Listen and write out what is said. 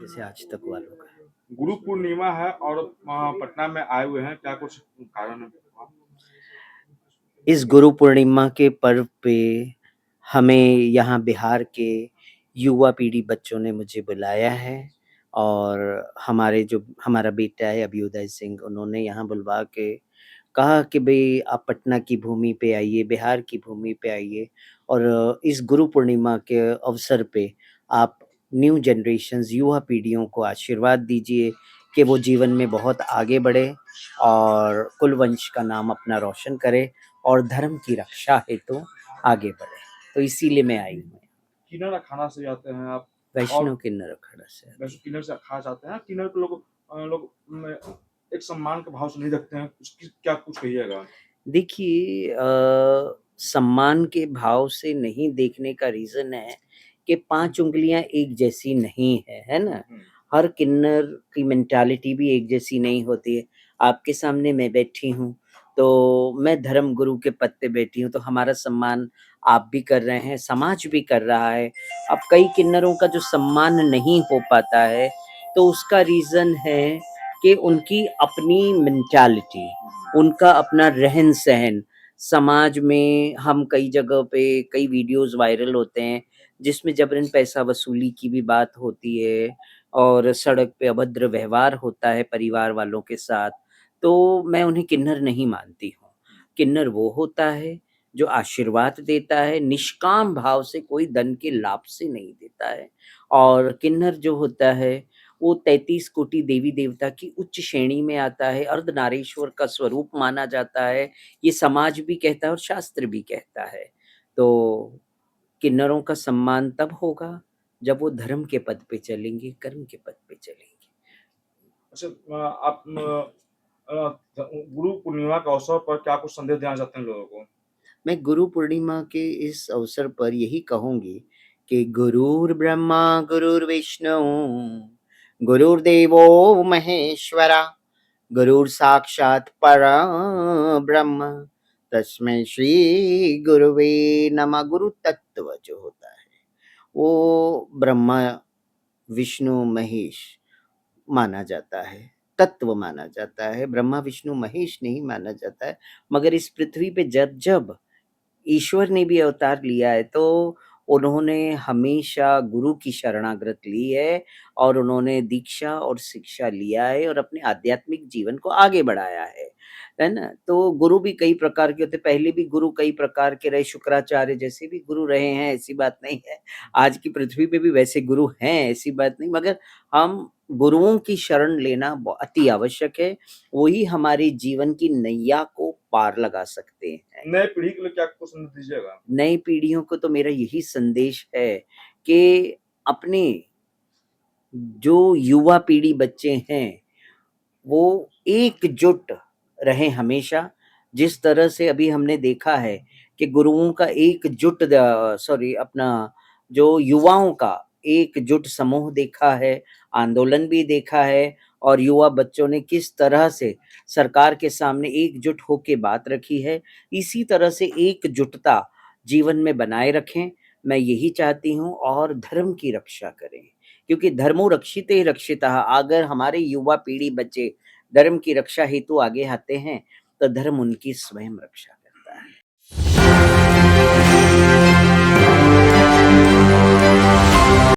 जैसे आज तक वालों का। गुरु पूर्णिमा है और पटना में आए हुए हैं, क्या कुछ कारण है? इस गुरु पूर्णिमा के पर्व पे हमें यहाँ बिहार के युवा पीढ़ी बच्चों ने मुझे बुलाया है और हमारा बेटा है अभ्युदय सिंह, उन्होंने यहाँ बुलवा के कहा कि भई आप पटना की भूमि पे आइए, बिहार की भूमि पे आइए और इस गुरु पूर्णिमा के अवसर पे आप न्यू जनरेशन्स युवा पीढ़ियों को आशीर्वाद दीजिए कि वो जीवन में बहुत आगे बढ़े और कुलवंश का नाम अपना रोशन करे और धर्म की रक्षा हेतु आगे बढ़े। तो इसीलिए मैं आई हूँ। किन्नर अखाड़ा से जाते हैं आप और वैष्णव किन्नर अखाड़ा से आती वैसे है। किन्नर से अखाड़ा जाते हैं, किन्नर के लोग में एक सम्मान के भाव से नहीं रखते हैं, उसकी क्या कुछ कहिएगा? देखिए सम्मान के भाव से नहीं देखने का रीज़न है कि 5 उँगलियाँ एक जैसी नहीं है, है ना? हर किन्नर की मेंटालिटी भी एक जैसी नहीं होती है। आपके सामने मैं बैठी हूँ, तो मैं धर्म गुरु के पद पे बैठी हूँ, तो हमारा सम्मान आप भी कर रहे हैं, समाज भी कर रहा है। अब कई किन्नरों का जो सम्मान नहीं हो पाता है, तो उसका रीज़न है कि उनकी अपनी मेंटालिटी, उनका अपना रहन-सहन। समाज में हम कई जगह पे कई वीडियोज़ वायरल होते हैं, जिसमें जबरन पैसा वसूली की भी बात होती है और सड़क पे अभद्र व्यवहार होता है परिवार वालों के साथ, तो मैं उन्हें किन्नर नहीं मानती हूँ। किन्नर वो होता है, जो आशीर्वाद देता है, निष्काम भाव से, कोई धन के लाभ से नहीं देता है और किन्नर जो होता है वो 33 कोटि देवी-देवता की उच्च श्रेणी में आता है, अर्धनारीश्वर का स्वरूप माना जाता है, ये समाज भी कहता है और शास्त्र भी कहता है। तो किन्नरों का सम्मान तब होगा, जब वो धर्म के पद पे चलेंगे, कर्म के पद पे चलेंगे। अच्छा, आप गुरु पूर्णिमा के अवसर पर क्या कुछ संदेश देना चाहते हैं लोगों को? मैं गुरु पूर्णिमा के इस अवसर पर यही कहूँगी कि गुरुर्ब्रह्मा गुरुर्विष्णु गुरुर्देवो महेश्वरा गुरुर्साक्षात् परब्रह्म तस्मै श्री गुरुवे नमः। गुरु तत्व जो होता है वो ब्रह्मा विष्णु महेश माना जाता है, तत्व माना जाता है, ब्रह्मा विष्णु महेश नहीं माना जाता है। मगर इस पृथ्वी पे जब-जब ईश्वर ने भी अवतार लिया है तो उन्होंने हमेशा गुरु की शरणागत ली है और उन्होंने दीक्षा और शिक्षा लिया है और अपने आध्यात्मिक जीवन को आगे बढ़ाया है ना? तो गुरु भी कई प्रकार के होते हैं, पहले भी गुरु कई प्रकार के रहे, शुक्राचार्य जैसे भी गुरु रहे हैं, ऐसी बात नहीं है। आज की पृथ्वी पे भी वैसे गुरु हैं, ऐसी बात नहीं, मगर हम गुरुओं की शरण लेना अति आवश्यक है, वही हमारे जीवन की नैया को पार लगा सकते हैं। नई पीढ़ी के लिए क्या कुछ संदेश दीजिएगा? नई पीढ़ियों को तो मेरा यही संदेश है कि अपने जो युवा पीढ़ी बच्चे हैं, वो एकजुट रहें हमेशा। जिस तरह से अभी हमने देखा है कि गुरुओं का एकजुट सॉरी अपना जो युवाओं का एकजुट समूह देखा है, आंदोलन भी देखा है और युवा बच्चों ने किस तरह से सरकार के सामने एकजुट होके बात रखी है, इसी तरह से एकजुटता जीवन में बनाए रखें, मैं यही चाहती हूँ और धर्म की रक्षा करें। क्योंकि धर्मो रक्षिते रक्षितः, अगर हमारे युवा पीढ़ी बच्चे धर्म की रक्षा हेतु आगे आते हैं, तो धर्म उनकी स्वयं रक्षा करता है।